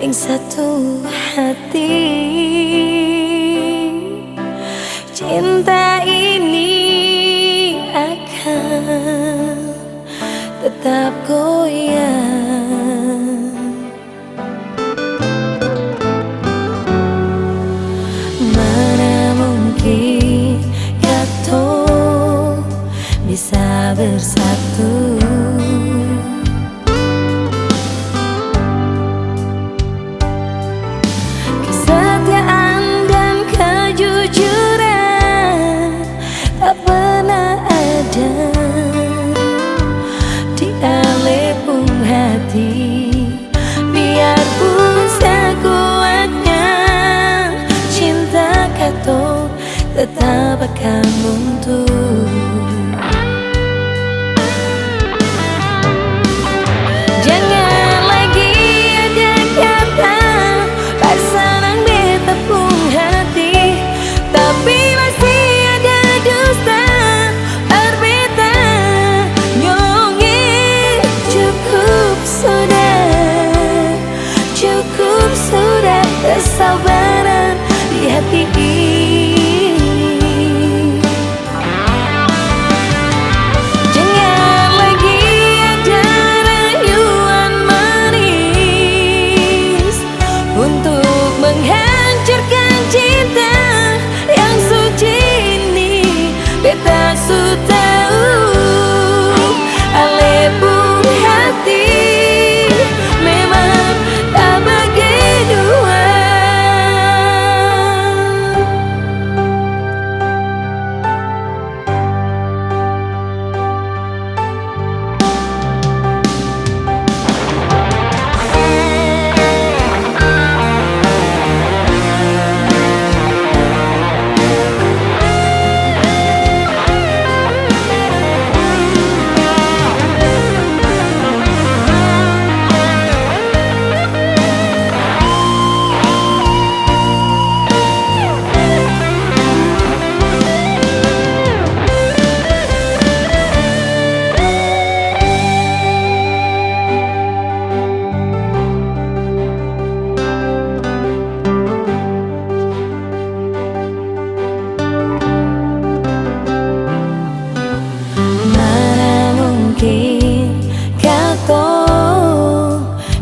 ing satu hati. Cinta ini akan tetap goyang. Mana mungkin kata bisa bersatu. Kesetiaan dan kejujuran tak pernah ada di alepung hati. Biarpun sekuatnya cinta kata tetap akan runtuh. Kesabaran di hati ini. Jangan lagi ada rayuan manis untuk menghancurkan cinta yang suci ini. Beta su tahu alepung hati memang tak begitu.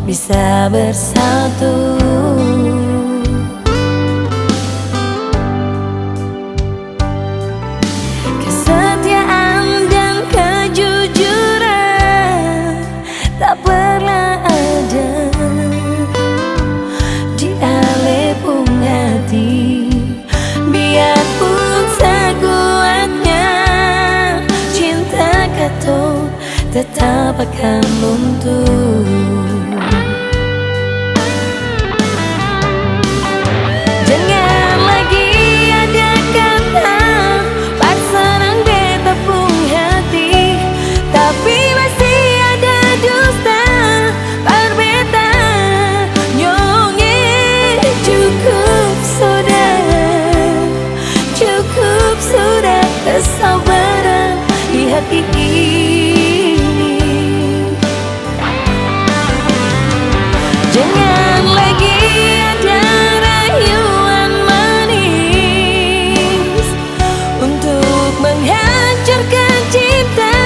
Bisa bersatu. Kesetiaan dan kejujuran tak pernah ada di alepung hati. Biarpun sekuatnya cinta kata tetap akan runtuh. Kesabaran di hati ini. Jangan lagi ada rayuan manis untuk menghancurkan cinta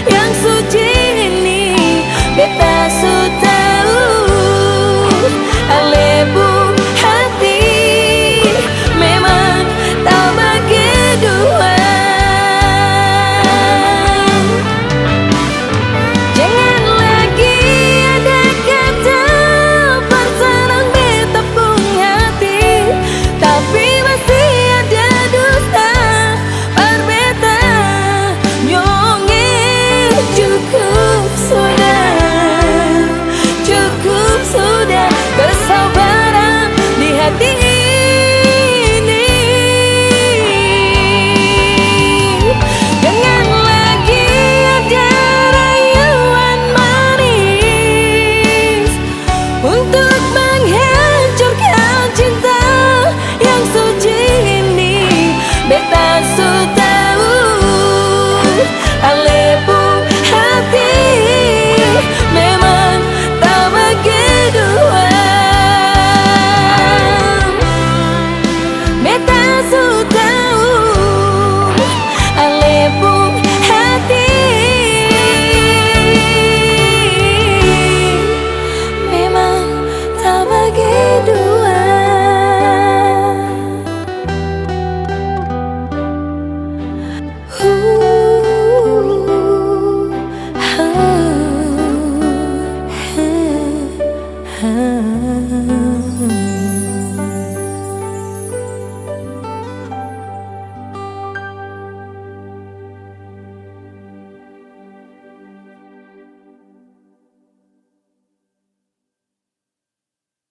yang suci ini. Beta su tahu alepung hati memang tak begitu.